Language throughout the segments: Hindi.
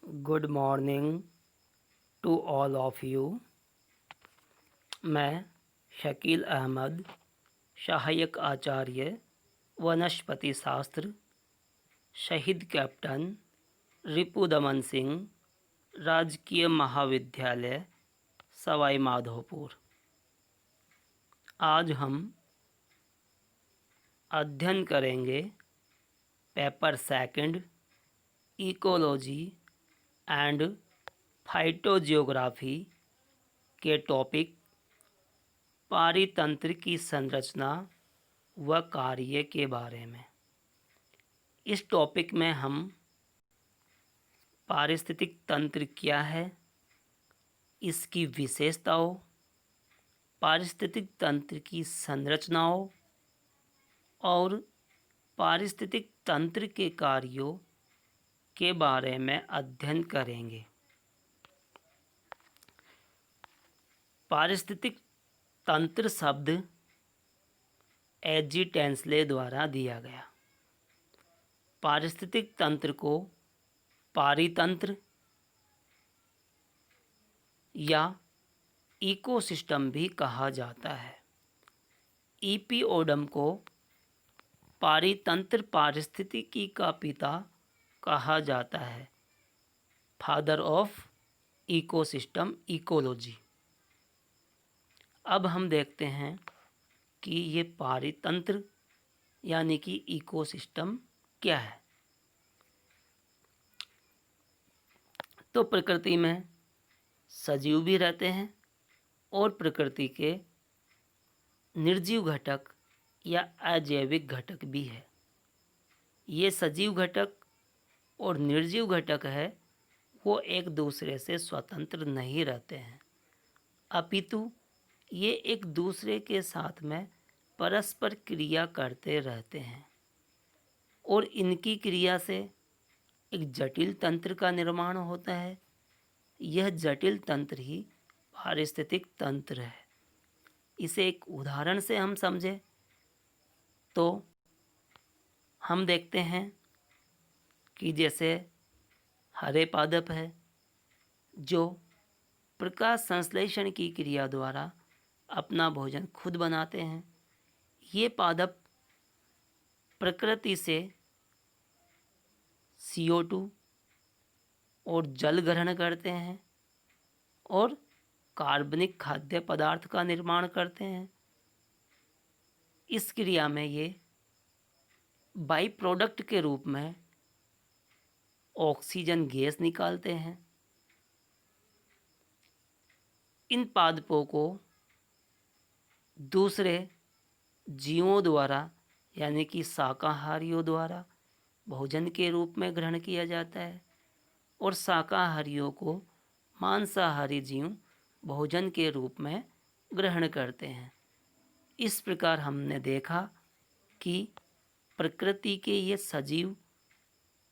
Good morning to all of you. मैं शकील अहमद, सहायक आचार्य वनस्पति शास्त्र, शहीद कैप्टन रिपुदमन सिंह, राजकीय महाविद्यालय सवाई माधोपुर। आज हम अध्ययन करेंगे paper second, ecology and phytogeography के टॉपिक पारितंत्र की संरचना व कार्य के बारे में। इस टॉपिक में हम पारिस्थितिक तंत्र क्या है, इसकी विशेषताओं, पारिस्थितिक तंत्र की संरचनाओं और पारिस्थितिक तंत्र के कार्यों के बारे में अध्ययन करेंगे। पारिस्थितिक तंत्र शब्द एजी टेंसले द्वारा दिया गया। पारिस्थितिक तंत्र को पारितंत्र या इकोसिस्टम भी कहा जाता है। ईपीओडम को पारितंत्र पारिस्थितिकी का पिता कहा जाता है, फादर ऑफ इकोसिस्टम इकोलॉजी। अब हम देखते हैं कि ये पारितंत्र यानी कि इकोसिस्टम क्या है। तो प्रकृति में सजीव भी रहते हैं और प्रकृति के निर्जीव घटक या अजैविक घटक भी है। ये सजीव घटक और निर्जीव घटक है वो एक दूसरे से स्वतंत्र नहीं रहते हैं, अपितु ये एक दूसरे के साथ में परस्पर क्रिया करते रहते हैं और इनकी क्रिया से एक जटिल तंत्र का निर्माण होता है। यह जटिल तंत्र ही पारिस्थितिक तंत्र है। इसे एक उदाहरण से हम समझें तो हम देखते हैं कि जैसे हरे पादप है जो प्रकाश संश्लेषण की क्रिया द्वारा अपना भोजन खुद बनाते हैं। ये पादप प्रकृति से CO2 और जल ग्रहण करते हैं और कार्बनिक खाद्य पदार्थ का निर्माण करते हैं। इस क्रिया में ये बाई प्रोडक्ट के रूप में ऑक्सीजन गैस निकालते हैं। इन पादपों को दूसरे जीवों द्वारा यानी कि शाकाहारियों द्वारा भोजन के रूप में ग्रहण किया जाता है और शाकाहारियों को मांसाहारी जीव भोजन के रूप में ग्रहण करते हैं। इस प्रकार हमने देखा कि प्रकृति के ये सजीव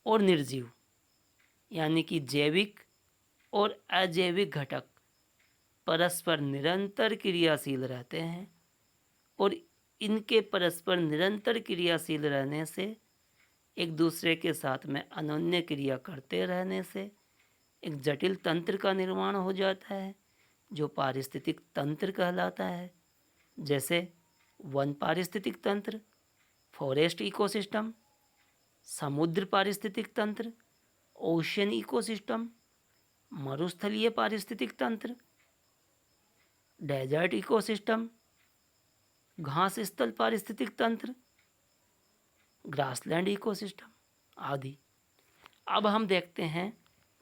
और निर्जीव यानी कि जैविक और अजैविक घटक परस्पर निरंतर क्रियाशील रहते हैं और इनके परस्पर निरंतर क्रियाशील रहने से एक दूसरे के साथ में अनन्य क्रिया करते रहने से एक जटिल तंत्र का निर्माण हो जाता है जो पारिस्थितिक तंत्र कहलाता है। जैसे वन पारिस्थितिक तंत्र, फॉरेस्ट इकोसिस्टम, समुद्र पारिस्थितिक तंत्र, ओशियन इकोसिस्टम, मरुस्थलीय पारिस्थितिक तंत्र, डेजर्ट इकोसिस्टम, घास स्थल पारिस्थितिक तंत्र, ग्रासलैंड इकोसिस्टम आदि। अब हम देखते हैं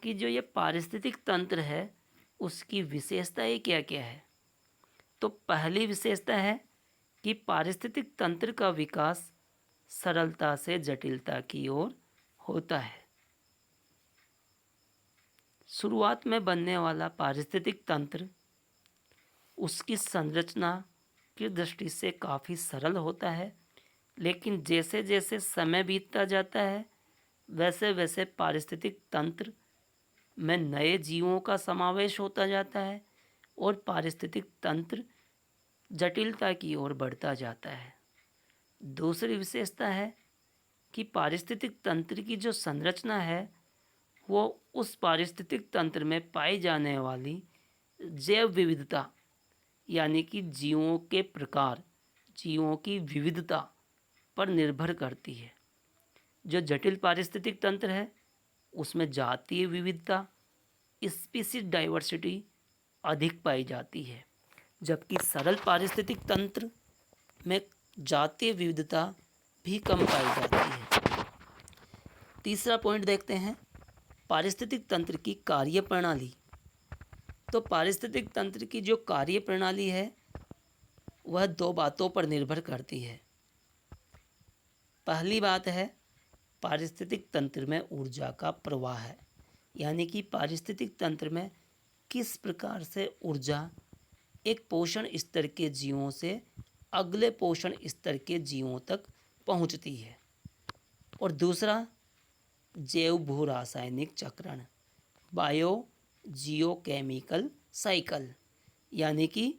कि जो ये पारिस्थितिक तंत्र है उसकी विशेषताएं क्या क्या है। तो पहली विशेषता है कि पारिस्थितिक तंत्र का विकास सरलता से जटिलता की ओर होता है। शुरुआत में बनने वाला पारिस्थितिक तंत्र उसकी संरचना की दृष्टि से काफ़ी सरल होता है, लेकिन जैसे जैसे समय बीतता जाता है वैसे वैसे पारिस्थितिक तंत्र में नए जीवों का समावेश होता जाता है और पारिस्थितिक तंत्र जटिलता की ओर बढ़ता जाता है। दूसरी विशेषता है कि पारिस्थितिक तंत्र की जो संरचना है वो उस पारिस्थितिक तंत्र में पाई जाने वाली जैव विविधता यानी कि जीवों के प्रकार, जीवों की विविधता पर निर्भर करती है। जो जटिल पारिस्थितिक तंत्र है उसमें जातीय विविधता, स्पीसीज डाइवर्सिटी अधिक पाई जाती है, जबकि सरल पारिस्थितिक तंत्र में जातीय विविधता भी कम पाई जाती है। तीसरा पॉइंट देखते हैं, पारिस्थितिक तंत्र की कार्य प्रणाली। तो पारिस्थितिक तंत्र की जो कार्य प्रणाली है वह दो बातों पर निर्भर करती है। पहली बात है पारिस्थितिक तंत्र में ऊर्जा का प्रवाह है, यानी कि पारिस्थितिक तंत्र में किस प्रकार से ऊर्जा एक पोषण स्तर के जीवों से अगले पोषण स्तर के जीवों तक पहुंचती है। और दूसरा जैव भू रासायनिक चक्रण, बायो जियोकेमिकल साइकिल, यानी कि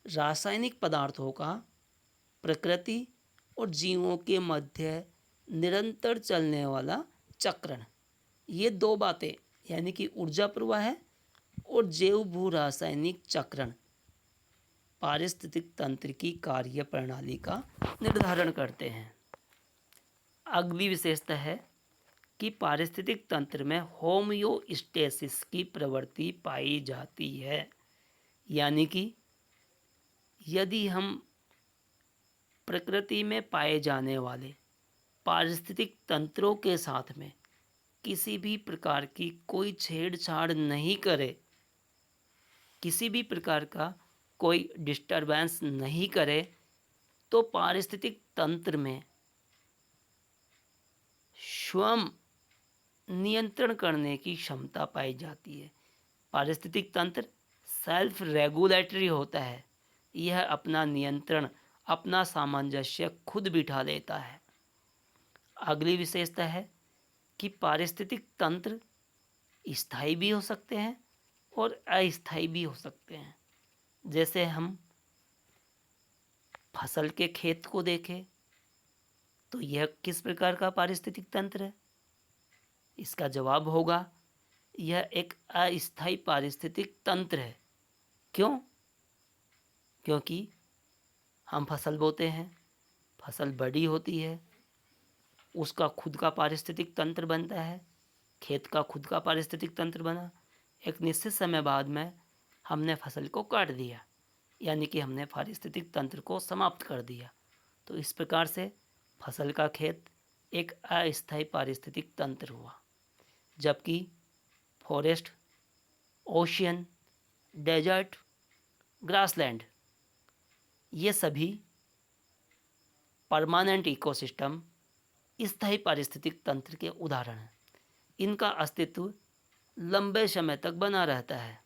रासायनिक पदार्थों का प्रकृति और जीवों के मध्य निरंतर चलने वाला चक्रण। ये दो बातें यानी कि ऊर्जा प्रवाह है और जैव भू रासायनिक चक्रण पारिस्थितिक तंत्र की कार्य प्रणाली का निर्धारण करते हैं। अगली विशेषता है कि पारिस्थितिक तंत्र में होमियोस्टेसिस की प्रवृत्ति पाई जाती है, यानी कि यदि हम प्रकृति में पाए जाने वाले पारिस्थितिक तंत्रों के साथ में किसी भी प्रकार की कोई छेड़छाड़ नहीं करे, किसी भी प्रकार का कोई डिस्टरबेंस नहीं करे, तो पारिस्थितिक तंत्र में स्वयं नियंत्रण करने की क्षमता पाई जाती है। पारिस्थितिक तंत्र सेल्फ रेगुलेटरी होता है, यह अपना नियंत्रण, अपना सामंजस्य खुद बिठा लेता है। अगली विशेषता है कि पारिस्थितिक तंत्र स्थायी भी हो सकते हैं और अस्थायी भी हो सकते हैं। जैसे हम फसल के खेत को देखें तो यह किस प्रकार का पारिस्थितिक तंत्र है? इसका जवाब होगा यह एक अस्थायी पारिस्थितिक तंत्र है। क्यों? क्योंकि हम फसल बोते हैं, फसल बड़ी होती है, उसका खुद का पारिस्थितिक तंत्र बनता है, खेत का खुद का पारिस्थितिक तंत्र बना। एक निश्चित समय बाद में हमने फसल को काट दिया, यानी कि हमने पारिस्थितिक तंत्र को समाप्त कर दिया। तो इस प्रकार से फसल का खेत एक अस्थायी पारिस्थितिक तंत्र हुआ, जबकि फॉरेस्ट, ओशियन, डेजर्ट, ग्रासलैंड ये सभी परमानेंट इकोसिस्टम स्थायी पारिस्थितिक तंत्र के उदाहरण हैं। इनका अस्तित्व लंबे समय तक बना रहता है।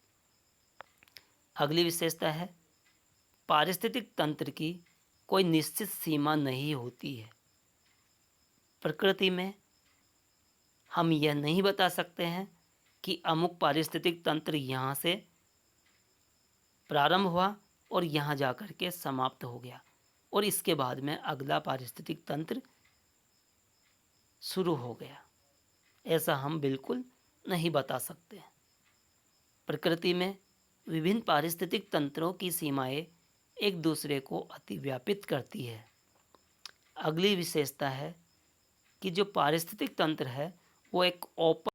अगली विशेषता है पारिस्थितिक तंत्र की कोई निश्चित सीमा नहीं होती है। प्रकृति में हम यह नहीं बता सकते हैं कि अमुक पारिस्थितिक तंत्र यहाँ से प्रारंभ हुआ और यहाँ जाकर के समाप्त हो गया और इसके बाद में अगला पारिस्थितिक तंत्र शुरू हो गया। ऐसा हम बिल्कुल नहीं बता सकते। प्रकृति में विभिन्न पारिस्थितिक तंत्रों की सीमाएं एक दूसरे को अतिव्यापित करती है। अगली विशेषता है कि जो पारिस्थितिक तंत्र है वो एक ओपन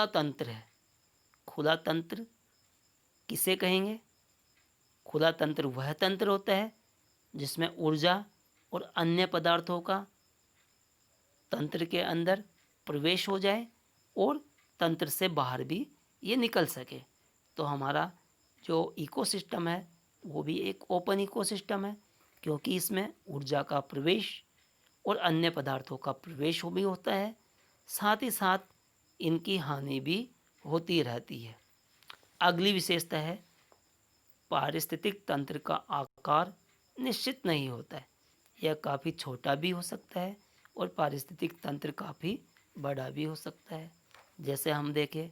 तंत्र है। खुला तंत्र किसे कहेंगे? खुला तंत्र वह तंत्र होता है जिसमें ऊर्जा और अन्य पदार्थों का तंत्र के अंदर प्रवेश हो जाए और तंत्र से बाहर भी ये निकल सके। तो हमारा जो इकोसिस्टम है वो भी एक ओपन इकोसिस्टम है, क्योंकि इसमें ऊर्जा का प्रवेश और अन्य पदार्थों का प्रवेश भी होता है, साथ ही साथ इनकी हानि भी होती रहती है। अगली विशेषता है पारिस्थितिक तंत्र का आकार निश्चित नहीं होता है। यह काफ़ी छोटा भी हो सकता है और पारिस्थितिक तंत्र काफ़ी बड़ा भी हो सकता है। जैसे हम देखें,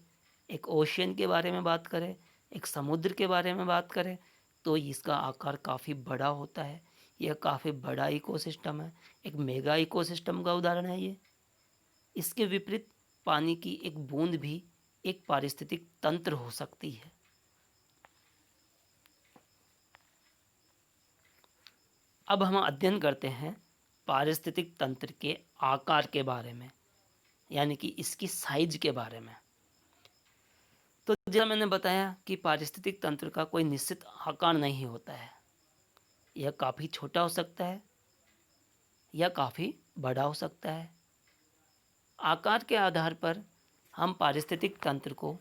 एक ओशियन के बारे में बात करें, एक समुद्र के बारे में बात करें, तो इसका आकार काफ़ी बड़ा होता है। यह काफ़ी बड़ा इकोसिस्टम है, एक मेगा इकोसिस्टम का उदाहरण है ये। इसके विपरीत पानी की एक बूंद भी एक पारिस्थितिक तंत्र हो सकती है। अब हम अध्ययन करते हैं पारिस्थितिक तंत्र के आकार के बारे में, यानी कि इसकी साइज के बारे में। तो जैसा मैंने बताया कि पारिस्थितिक तंत्र का कोई निश्चित आकार नहीं होता है। यह काफ़ी छोटा हो सकता है या काफ़ी बड़ा हो सकता है। आकार के आधार पर हम पारिस्थितिक तंत्र को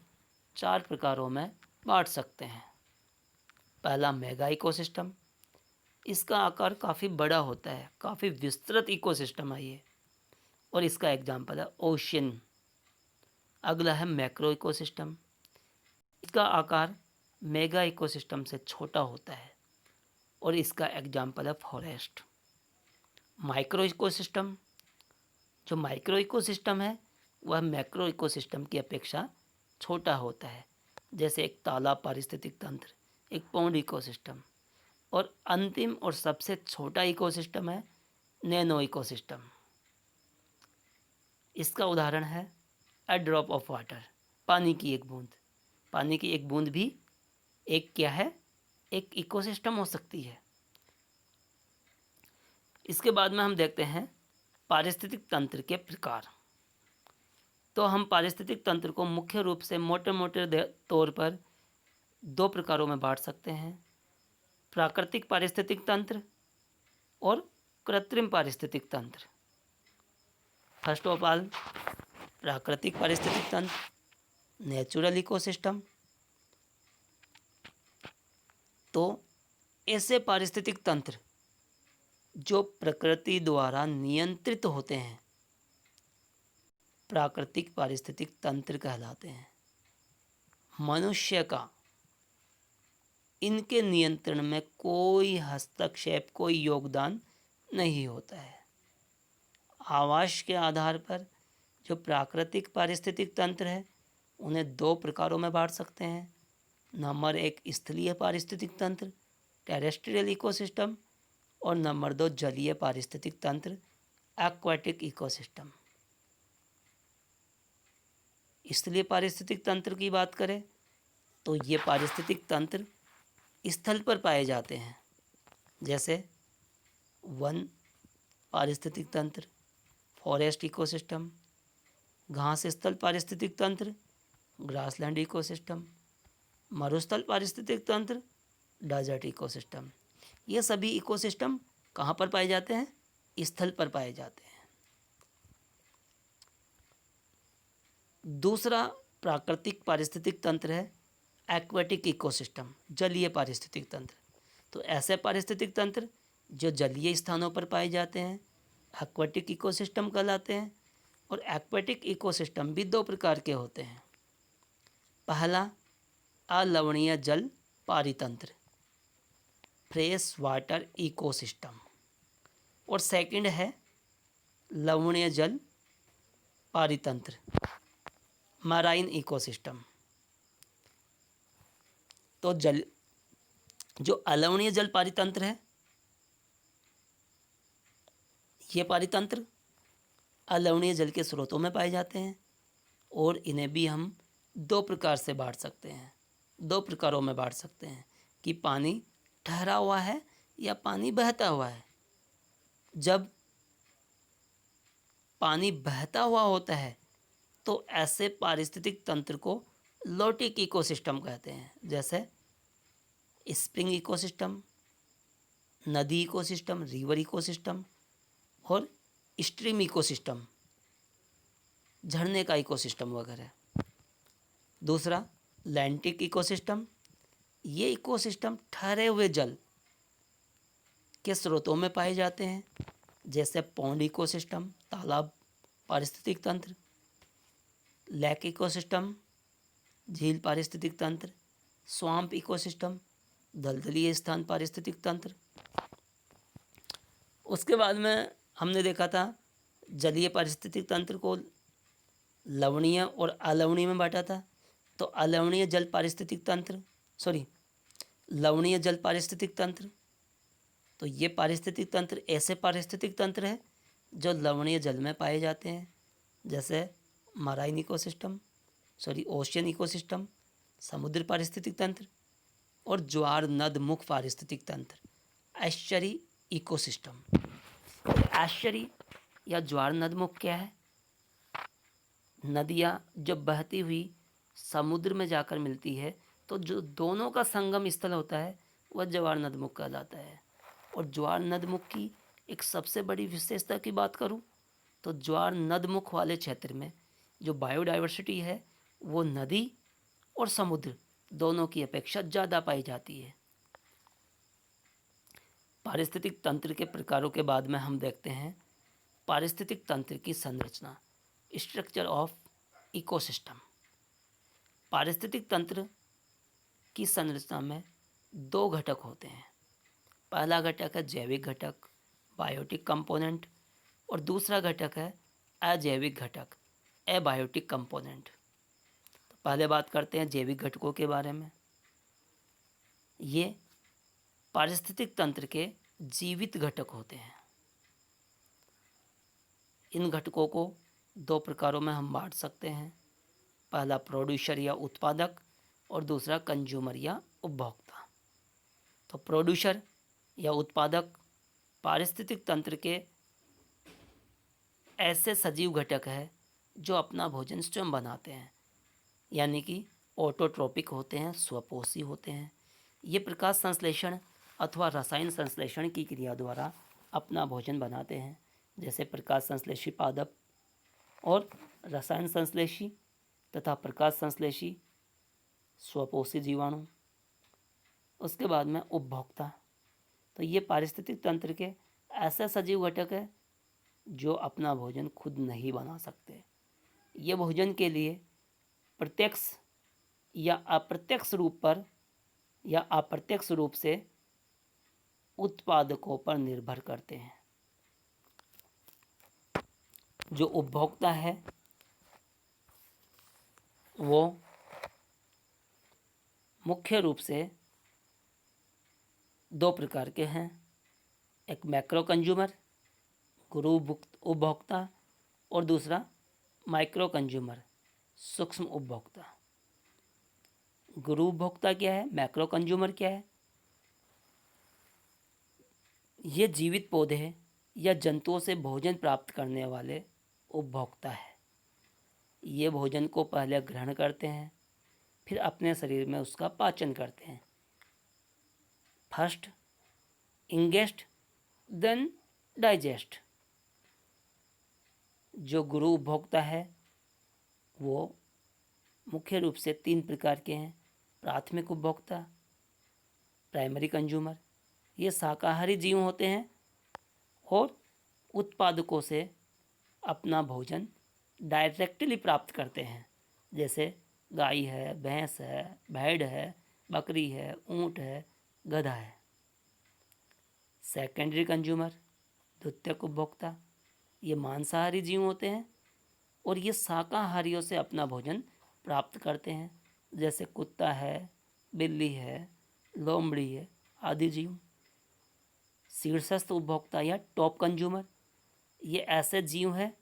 4 प्रकारों में बांट सकते हैं। पहला मेगा इकोसिस्टम। इसका आकार काफ़ी बड़ा होता है, काफ़ी विस्तृत इकोसिस्टम है ये, और इसका एग्जाम्पल है ओशियन। अगला है मैक्रो इकोसिस्टम। इसका आकार मेगा इकोसिस्टम से छोटा होता है और इसका एग्जाम्पल है फॉरेस्ट। Micro ecosystem. जो माइक्रो इकोसिस्टम है वह मैक्रो इकोसिस्टम की अपेक्षा छोटा होता है, जैसे एक तालाब पारिस्थितिक तंत्र, एक पौंड इकोसिस्टम। और अंतिम और सबसे छोटा इकोसिस्टम है नैनो इकोसिस्टम। इसका उदाहरण है अ ड्रॉप ऑफ वाटर, पानी की एक बूंद। पानी की एक बूंद भी एक क्या है, एक इकोसिस्टम हो सकती है। इसके बाद में हम देखते हैं पारिस्थितिक तंत्र के प्रकार। तो हम पारिस्थितिक तंत्र को मुख्य रूप से मोटे मोटे तौर पर 2 प्रकारों में बांट सकते हैं, प्राकृतिक पारिस्थितिक तंत्र और कृत्रिम पारिस्थितिक तंत्र। फर्स्ट ऑफ ऑल, प्राकृतिक पारिस्थितिक तंत्र, नेचुरल इकोसिस्टम। तो ऐसे पारिस्थितिक तंत्र जो प्रकृति द्वारा नियंत्रित होते हैं प्राकृतिक पारिस्थितिक तंत्र कहलाते हैं। मनुष्य का इनके नियंत्रण में कोई हस्तक्षेप, कोई योगदान नहीं होता है। आवास के आधार पर जो प्राकृतिक पारिस्थितिक तंत्र है उन्हें 2 प्रकारों में बांट सकते हैं। नंबर 1 स्थलीय पारिस्थितिक तंत्र, टेरेस्ट्रियल इकोसिस्टम, और नंबर 2 जलीय पारिस्थितिक तंत्र, एक्वाटिक इकोसिस्टम। स्थलीय पारिस्थितिक तंत्र की बात करें तो ये पारिस्थितिक तंत्र स्थल पर पाए जाते हैं, जैसे वन पारिस्थितिक तंत्र, फॉरेस्ट इकोसिस्टम, घास स्थल पारिस्थितिक तंत्र, ग्रासलैंड इकोसिस्टम, मरुस्थल पारिस्थितिक तंत्र, डेजर्ट इकोसिस्टम। ये सभी इकोसिस्टम कहाँ पर पाए जाते हैं? स्थल पर पाए जाते हैं। दूसरा प्राकृतिक पारिस्थितिक तंत्र है एक्वेटिक इकोसिस्टम, जलीय पारिस्थितिक तंत्र। तो ऐसे पारिस्थितिक तंत्र जो जलीय स्थानों पर पाए जाते हैं एक्वेटिक इकोसिस्टम कहलाते हैं। और एक्वेटिक इकोसिस्टम भी 2 प्रकार के होते हैं। पहला अलवणीय जल पारितंत्र, फ्रेश वाटर इकोसिस्टम, और सेकंड है लवणीय जल पारितंत्र, मराइन इकोसिस्टम। तो जो अलवणीय जल पारितंत्र है, ये पारितंत्र अलवणीय जल के स्रोतों में पाए जाते हैं और इन्हें भी हम 2 प्रकार से बांट सकते हैं, 2 प्रकारों में बांट सकते हैं कि पानी ठहरा हुआ है या पानी बहता हुआ है। जब पानी बहता हुआ होता है तो ऐसे पारिस्थितिक तंत्र को लोटिक इकोसिस्टम कहते हैं, जैसे स्प्रिंग इकोसिस्टम, नदी इकोसिस्टम, रिवर इकोसिस्टम, और स्ट्रीम इकोसिस्टम, झरने का इकोसिस्टम वगैरह। दूसरा लैंटिक इकोसिस्टम, ये इकोसिस्टम ठहरे हुए जल के स्रोतों में पाए जाते हैं, जैसे पौंड इकोसिस्टम, तालाब पारिस्थितिक तंत्र, लेक इकोसिस्टम, झील पारिस्थितिक तंत्र, स्वाम्प इकोसिस्टम, दलदलीय स्थान पारिस्थितिक तंत्र। उसके बाद में हमने देखा था जलीय पारिस्थितिक तंत्र को लवणीय और अलवणीय में बांटा था। तो अलवणीय जल पारिस्थितिक तंत्र, लवणीय जल पारिस्थितिक तंत्र, तो ये पारिस्थितिक तंत्र ऐसे पारिस्थितिक तंत्र है जो लवणीय जल में पाए जाते हैं, जैसे मराइन इकोसिस्टम, ओशियन इकोसिस्टम, समुद्र पारिस्थितिक तंत्र और ज्वार नद मुख पारिस्थितिक तंत्र, एस्चरी इकोसिस्टम। एस्चरी या ज्वार नदमुख क्या है? नदियाँ जब बहती हुई समुद्र में जाकर मिलती है तो जो दोनों का संगम स्थल होता है वह ज्वार नदमुख कहलाता है। और ज्वार नदमुख की एक सबसे बड़ी विशेषता की बात करूं तो ज्वार नदमुख वाले क्षेत्र में जो बायोडाइवर्सिटी है वो नदी और समुद्र दोनों की अपेक्षा ज़्यादा पाई जाती है। पारिस्थितिक तंत्र के प्रकारों के बाद में हम देखते हैं पारिस्थितिक तंत्र की संरचना, स्ट्रक्चर ऑफ इकोसिस्टम। पारिस्थितिक तंत्र की संरचना में दो घटक होते हैं। पहला घटक है जैविक घटक, बायोटिक कंपोनेंट, और दूसरा घटक है अजैविक घटक, एबायोटिक कंपोनेंट। तो पहले बात करते हैं जैविक घटकों के बारे में। ये पारिस्थितिक तंत्र के जीवित घटक होते हैं। इन घटकों को दो प्रकारों में हम बांट सकते हैं। पहला प्रोड्यूसर या उत्पादक और दूसरा कंज्यूमर या उपभोक्ता। तो प्रोड्यूसर या उत्पादक पारिस्थितिक तंत्र के ऐसे सजीव घटक है जो अपना भोजन स्वयं बनाते हैं, यानी कि ऑटोट्रोपिक होते हैं, स्वपोषी होते हैं। ये प्रकाश संश्लेषण अथवा रसायन संश्लेषण की क्रिया द्वारा अपना भोजन बनाते हैं, जैसे प्रकाश संश्लेषी पादप और रसायन संश्लेषी तथा प्रकाश संश्लेषी स्वपोषी जीवाणु। उसके बाद में उपभोक्ता। तो ये पारिस्थितिक तंत्र के ऐसे सजीव घटक है जो अपना भोजन खुद नहीं बना सकते। ये भोजन के लिए प्रत्यक्ष या अप्रत्यक्ष रूप से उत्पादकों पर निर्भर करते हैं। जो उपभोक्ता है वो मुख्य रूप से दो प्रकार के हैं। एक मैक्रो कंज्यूमर, गुरु उपभोक्ता, और दूसरा माइक्रो कंज्यूमर, सूक्ष्म उपभोक्ता। गुरु उपभोक्ता क्या है, मैक्रो कंज्यूमर क्या है? ये जीवित पौधे या जंतुओं से भोजन प्राप्त करने वाले उपभोक्ता है। ये भोजन को पहले ग्रहण करते हैं, फिर अपने शरीर में उसका पाचन करते हैं। First ingest then digest. जो गुरु उपभोक्ता है वो मुख्य रूप से तीन प्रकार के हैं। प्राथमिक उपभोक्ता, प्राइमरी कंज्यूमर, ये शाकाहारी जीव होते हैं और उत्पादकों से अपना भोजन डायरेक्टली प्राप्त करते हैं, जैसे गाय है, भैंस है, भेड़ है, बकरी है, ऊंट है, गधा है। सेकेंडरी कंज्यूमर, द्वितीयक उपभोक्ता, ये मांसाहारी जीव होते हैं और ये शाकाहारियों से अपना भोजन प्राप्त करते हैं, जैसे कुत्ता है, बिल्ली है, लोमड़ी है आदि जीव। शीर्षस्थ उपभोक्ता या टॉप कंज्यूमर, ये ऐसे जीव हैं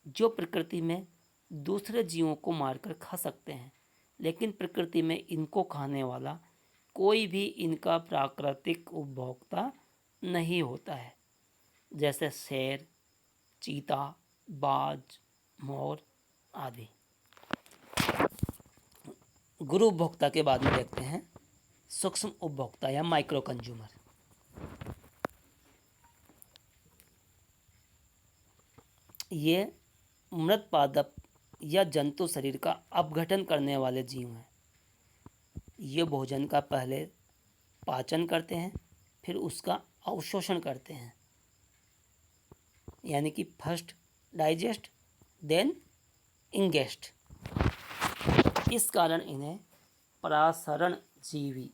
जो प्रकृति में दूसरे जीवों को मारकर खा सकते हैं, लेकिन प्रकृति में इनको खाने वाला कोई भी इनका प्राकृतिक उपभोक्ता नहीं होता है, जैसे शेर, चीता, बाज, मोर आदि। गुरु उपभोक्ता के बाद में देखते हैं सूक्ष्म उपभोक्ता या माइक्रो कंज्यूमर। ये मृत पादप या जंतु शरीर का अपघटन करने वाले जीव हैं। ये भोजन का पहले पाचन करते हैं, फिर उसका अवशोषण करते हैं, यानी कि फर्स्ट डाइजेस्ट देन इंगेस्ट। इस कारण इन्हें परासरण जीवी,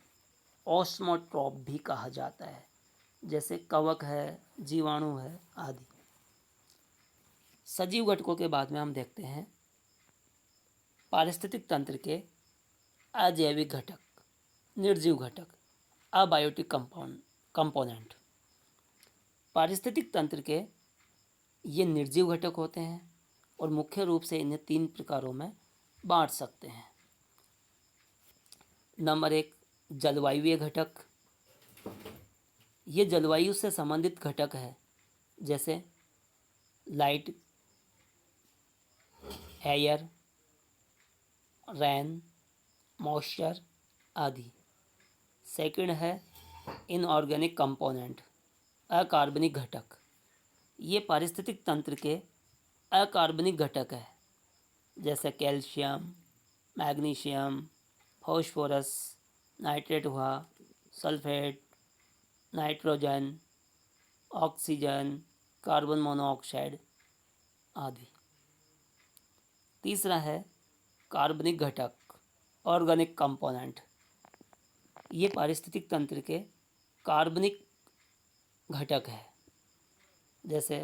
ऑस्मोट्रॉप भी कहा जाता है, जैसे कवक है, जीवाणु है आदि। सजीव घटकों के बाद में हम देखते हैं पारिस्थितिक तंत्र के अजैविक घटक, निर्जीव घटक, अबायोटिक कंपोनेंट। पारिस्थितिक तंत्र के ये निर्जीव घटक होते हैं और मुख्य रूप से इन्हें 3 प्रकारों में बांट सकते हैं। नंबर 1, जलवायुवीय घटक। ये जलवायु से संबंधित घटक है, जैसे लाइट, एयर, रेन, मॉइस्चर आदि। सेकंड है इनऑर्गेनिक कंपोनेंट, अकार्बनिक घटक। ये पारिस्थितिक तंत्र के अकार्बनिक घटक है, जैसे कैल्शियम, मैग्नीशियम, फॉस्फोरस, नाइट्रेट हुआ, sulphate, nitrogen, oxygen, carbon monoxide आदि। तीसरा है कार्बनिक घटक, ऑर्गेनिक कंपोनेंट। ये पारिस्थितिक तंत्र के कार्बनिक घटक है, जैसे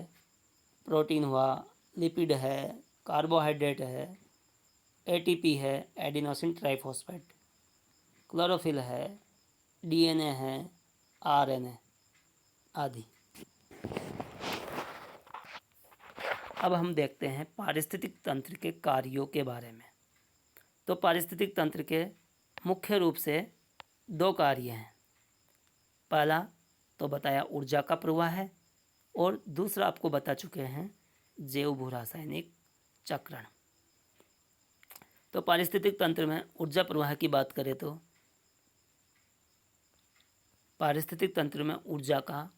प्रोटीन हुआ, लिपिड है, कार्बोहाइड्रेट है, एटीपी है, एडिनोसिन ट्राइफॉस्फेट, क्लोरोफिल है, डीएनए है, आरएनए आदि। अब हम देखते हैं पारिस्थितिक तंत्र के कार्यों के बारे में। तो पारिस्थितिक तंत्र के मुख्य रूप से 2 कार्य हैं। पहला तो बताया ऊर्जा का प्रवाह है, और दूसरा आपको बता चुके हैं जैव भू रासायनिक चक्रण। तो पारिस्थितिक तंत्र में ऊर्जा प्रवाह की बात करें तो पारिस्थितिक तंत्र में ऊर्जा का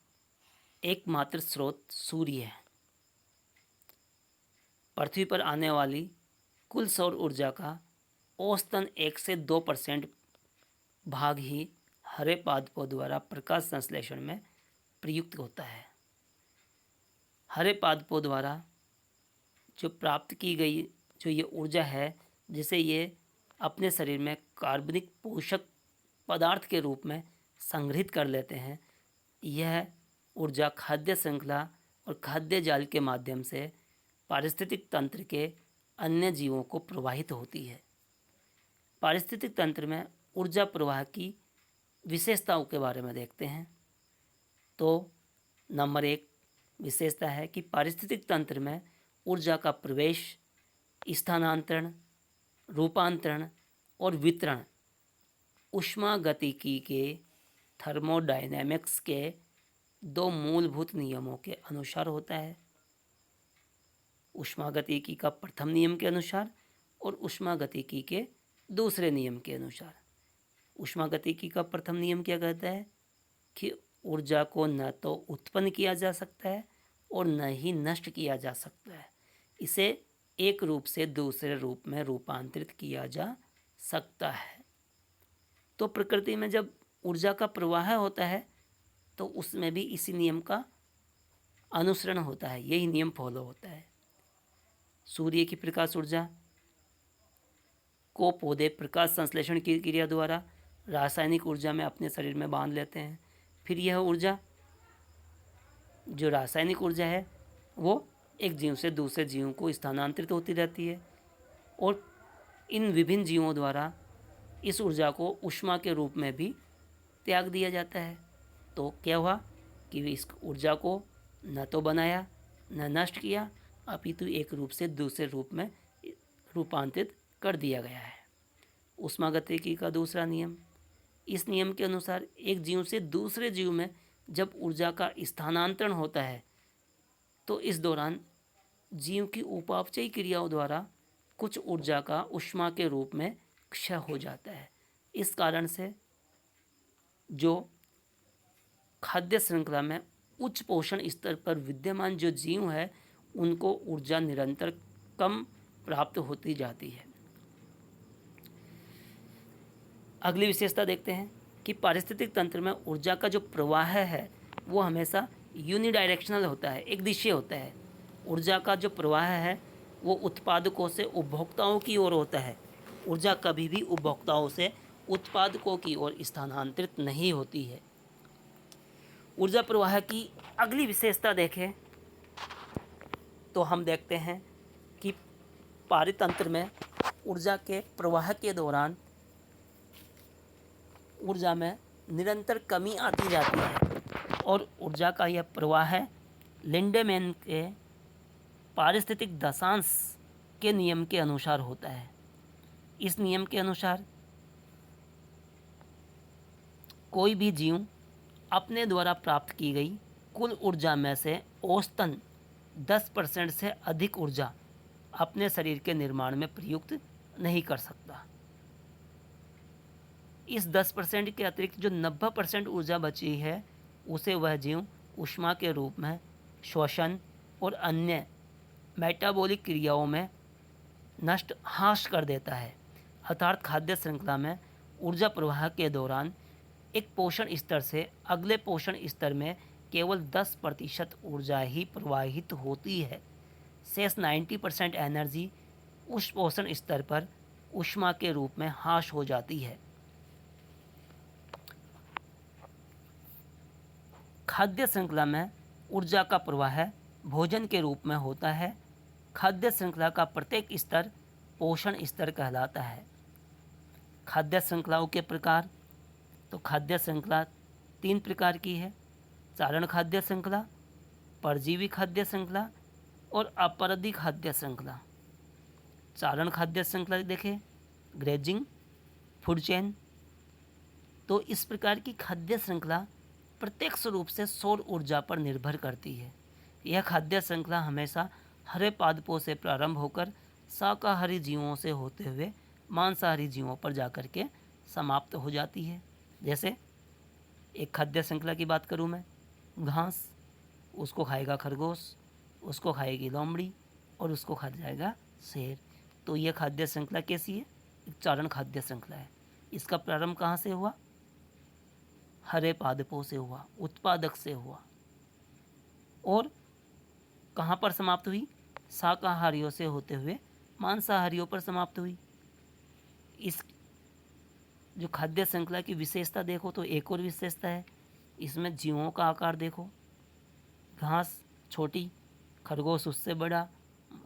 एकमात्र स्रोत सूर्य है। पृथ्वी पर आने वाली कुल सौर ऊर्जा का औसतन 1 से 2% भाग ही हरे पादपों द्वारा प्रकाश संश्लेषण में प्रयुक्त होता है। हरे पादपों द्वारा जो प्राप्त की गई जो ये ऊर्जा है, जिसे ये अपने शरीर में कार्बनिक पोषक पदार्थ के रूप में संग्रहित कर लेते हैं, यह ऊर्जा खाद्य श्रृंखला और खाद्य जाल के माध्यम से पारिस्थितिक तंत्र के अन्य जीवों को प्रवाहित होती है। पारिस्थितिक तंत्र में ऊर्जा प्रवाह की विशेषताओं के बारे में देखते हैं। तो नंबर 1 विशेषता है कि पारिस्थितिक तंत्र में ऊर्जा का प्रवेश, स्थानांतरण, रूपांतरण और वितरण ऊष्मागतिकी के थर्मोडायनेमिक्स के 2 मूलभूत नियमों के अनुसार होता है। ऊष्मागतिकी का प्रथम नियम के अनुसार और ऊष्मागतिकी के दूसरे नियम के अनुसार। ऊष्मागतिकी का प्रथम नियम क्या कहता है कि ऊर्जा को न तो उत्पन्न किया जा सकता है और न ही नष्ट किया जा सकता है, इसे एक रूप से दूसरे रूप में रूपांतरित किया जा सकता है। तो प्रकृति में जब ऊर्जा का प्रवाह होता है तो उसमें भी इसी नियम का अनुसरण होता है, यही नियम फॉलो होता है। सूर्य की प्रकाश ऊर्जा को पौधे प्रकाश संश्लेषण की क्रिया द्वारा रासायनिक ऊर्जा में अपने शरीर में बांध लेते हैं। फिर यह ऊर्जा जो रासायनिक ऊर्जा है वो एक जीव से दूसरे जीवों को स्थानांतरित होती रहती है, और इन विभिन्न जीवों द्वारा इस ऊर्जा को ऊष्मा के रूप में भी त्याग दिया जाता है। तो क्या हुआ कि इस ऊर्जा को न तो बनाया न नष्ट किया, अपितु एक रूप से दूसरे रूप में रूपांतरित कर दिया गया है। ऊष्मागतिकी का दूसरा नियम, इस नियम के अनुसार एक जीव से दूसरे जीव में जब ऊर्जा का स्थानांतरण होता है तो इस दौरान जीव की उपापचयी क्रियाओं द्वारा कुछ ऊर्जा का ऊष्मा के रूप में क्षय हो जाता है। इस कारण से जो खाद्य श्रृंखला में उच्च पोषण स्तर पर विद्यमान जो जीव है उनको ऊर्जा निरंतर कम प्राप्त होती जाती है। अगली विशेषता देखते हैं कि पारिस्थितिक तंत्र में ऊर्जा का जो प्रवाह है वो हमेशा यूनिडायरेक्शनल होता है, एक दिशा होता है। ऊर्जा का जो प्रवाह है वो उत्पादकों से उपभोक्ताओं की ओर होता है। ऊर्जा कभी भी उपभोक्ताओं से उत्पादकों की ओर स्थानांतरित नहीं होती है। ऊर्जा प्रवाह की अगली विशेषता देखें तो हम देखते हैं कि पारितंत्र में ऊर्जा के प्रवाह के दौरान ऊर्जा में निरंतर कमी आती जाती है, और ऊर्जा का यह प्रवाह लिंडेमैन के पारिस्थितिक दशांश के नियम के अनुसार होता है। इस नियम के अनुसार कोई भी जीव अपने द्वारा प्राप्त की गई कुल ऊर्जा में से औसतन 10% से अधिक ऊर्जा अपने शरीर के निर्माण में प्रयुक्त नहीं कर सकता। इस 10% के अतिरिक्त जो 90% ऊर्जा बची है उसे वह जीव ऊष्मा के रूप में श्वसन और अन्य मेटाबॉलिक क्रियाओं में नष्ट ह्रास कर देता है। अर्थात खाद्य श्रृंखला में ऊर्जा प्रवाह के दौरान एक पोषण स्तर से अगले पोषण स्तर में केवल 10% ऊर्जा ही प्रवाहित होती है। शेष 90% एनर्जी उस पोषण स्तर पर ऊष्मा के रूप में ह्रास हो जाती है। खाद्य श्रृंखला में ऊर्जा का प्रवाह भोजन के रूप में होता है। खाद्य श्रृंखला का प्रत्येक स्तर पोषण स्तर कहलाता है। खाद्य श्रृंखलाओं के प्रकार, तो खाद्य श्रृंखला 3 प्रकार की है: चारण खाद्य श्रृंखला, परजीवी खाद्य श्रृंखला और अपरदी खाद्य श्रृंखला। चारण खाद्य श्रृंखला देखें, ग्रेजिंग फूड चेन। तो इस प्रकार की खाद्य श्रृंखला प्रत्यक्ष रूप से सौर ऊर्जा पर निर्भर करती है। यह खाद्य श्रृंखला हमेशा हरे पादपों से प्रारंभ होकर शाकाहारी जीवों से होते हुए मांसाहारी जीवों पर जाकर के समाप्त हो जाती है। जैसे एक खाद्य श्रृंखला की बात करूं मैं, घास, उसको खाएगा खरगोश, उसको खाएगी लोमड़ी और उसको खा जाएगा शेर। तो यह खाद्य श्रृंखला कैसी है? एक चारण खाद्य श्रृंखला है। इसका प्रारंभ कहाँ से हुआ? हरे पादपों से हुआ, उत्पादक से हुआ। और कहाँ पर समाप्त हुई? शाकाहारियों से होते हुए मांसाहारियों पर समाप्त हुई। इस जो खाद्य श्रृंखला की विशेषता देखो तो एक और विशेषता है, इसमें जीवों का आकार देखो। घास छोटी, खरगोश उससे बड़ा,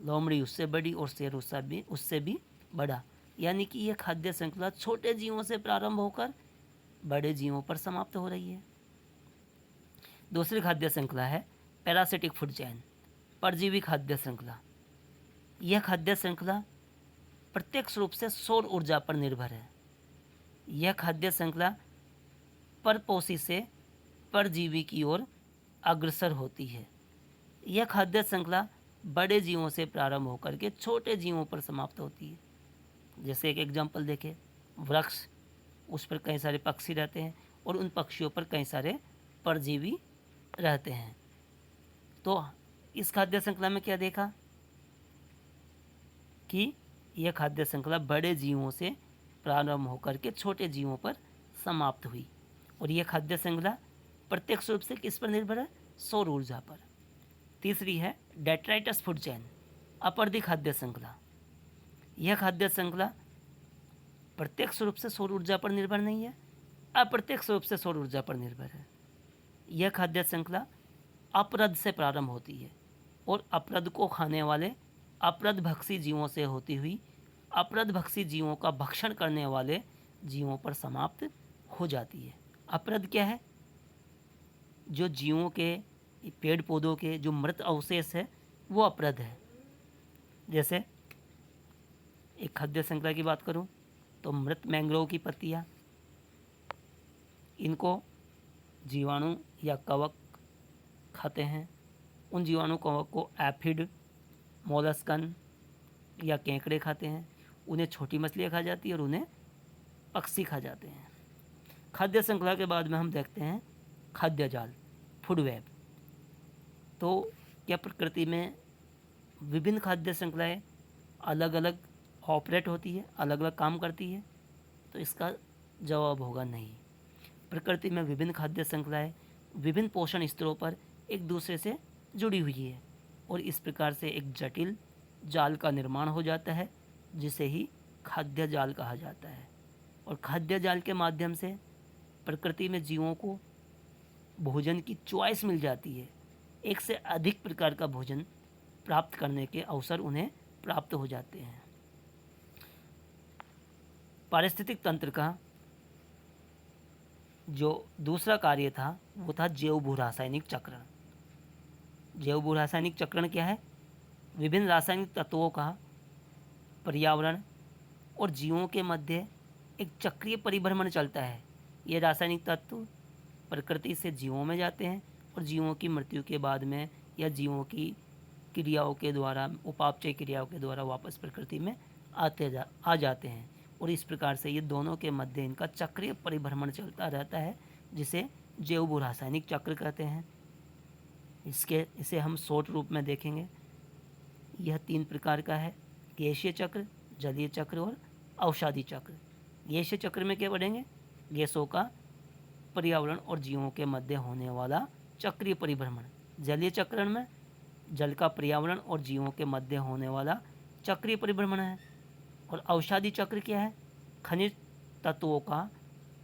लोमड़ी उससे बड़ी और शेर उससे भी बड़ा। यानी कि यह खाद्य श्रृंखला छोटे जीवों से प्रारंभ होकर बड़े जीवों पर समाप्त हो रही है। दूसरी खाद्य श्रृंखला है पैरासिटिक फूड चेन, परजीवी खाद्य श्रृंखला। यह खाद्य श्रृंखला प्रत्यक्ष रूप से सौर ऊर्जा पर निर्भर है। यह खाद्य श्रृंखला परपोषी से परजीवी की ओर अग्रसर होती है। यह खाद्य श्रृंखला बड़े जीवों से प्रारंभ होकर के छोटे जीवों पर समाप्त होती है। जैसे एक एग्जाम्पल देखें, वृक्ष, उस पर कई सारे पक्षी रहते हैं और उन पक्षियों पर कई सारे परजीवी रहते हैं। तो इस खाद्य श्रृंखला में क्या देखा कि यह खाद्य श्रृंखला बड़े जीवों से प्रारंभ होकर के छोटे जीवों पर समाप्त हुई। और यह खाद्य श्रृंखला प्रत्यक्ष रूप से किस पर निर्भर है? सौर ऊर्जा पर। तीसरी है डेट्राइटस फूड चेन, अपरदी खाद्य श्रृंखला। यह खाद्य श्रृंखला प्रत्यक्ष रूप से सौर ऊर्जा पर निर्भर नहीं है, अप्रत्यक्ष रूप से सौर ऊर्जा पर निर्भर है। यह खाद्य श्रृंखला अपरद से प्रारंभ होती है और अपरद को खाने वाले अपरद भक्षी जीवों से होती हुई अपरद भक्षी जीवों का भक्षण करने वाले जीवों पर समाप्त हो जाती है। अपरद क्या है? जो जीवों के, पेड़ पौधों के जो मृत अवशेष है वो अपरद है। जैसे एक खाद्य श्रृंखला की बात करूं तो मृत मैंग्रोव की पत्तियां, इनको जीवाणु या कवक खाते हैं। उन जीवाणु कवक को एफिड, मोलस्कन या केकड़े खाते हैं। उन्हें छोटी मछलियाँ खा जाती है और उन्हें पक्षी खा जाते हैं। खाद्य श्रृंखला के बाद में हम देखते हैं खाद्य जाल, फूड वेब। तो क्या प्रकृति में विभिन्न खाद्य श्रृंखलाएँ अलग अलग ऑपरेट होती है, अलग अलग काम करती है? तो इसका जवाब होगा नहीं। प्रकृति में विभिन्न खाद्य श्रृंखलाएँ विभिन्न पोषण स्तरों पर एक दूसरे से जुड़ी हुई है और इस प्रकार से एक जटिल जाल का निर्माण हो जाता है जिसे ही खाद्य जाल कहा जाता है। और खाद्य जाल के माध्यम से प्रकृति में जीवों को भोजन की चॉइस मिल जाती है। एक से अधिक प्रकार का भोजन प्राप्त करने के अवसर उन्हें प्राप्त हो जाते हैं। पारिस्थितिक तंत्र का जो दूसरा कार्य था वो था जैव भू रासायनिक चक्रण। जैव भू रासायनिक चक्रण क्या है? विभिन्न रासायनिक तत्वों का पर्यावरण और जीवों के मध्य एक चक्रीय परिभ्रमण चलता है। ये रासायनिक तत्व प्रकृति से जीवों में जाते हैं और जीवों की मृत्यु के बाद में या जीवों की क्रियाओं के द्वारा, उपापचय क्रियाओं के द्वारा वापस प्रकृति में आ जाते हैं। और इस प्रकार से ये दोनों के मध्य इनका चक्रीय परिभ्रमण चलता रहता है, जिसे जैव रासायनिक चक्र कहते हैं। इसे हम शॉर्ट रूप में देखेंगे। यह 3 प्रकार का है: गैसीय चक्र, जलीय चक्र और अवसादी चक्र। गैसीय चक्र में क्या पढ़ेंगे? गैसों का पर्यावरण और जीवों के मध्य होने वाला चक्रीय परिभ्रमण। जलीय चक्र में जल का पर्यावरण और जीवों के मध्य होने वाला चक्रीय परिभ्रमण है। और अवसादी चक्र क्या है? खनिज तत्वों का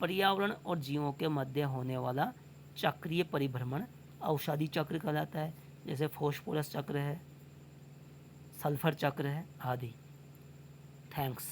पर्यावरण और जीवों के मध्य होने वाला चक्रीय परिभ्रमण अवसादी चक्र कहलाता है। जैसे फास्फोरस चक्र है, सल्फर चक्र है आदि। थैंक्स।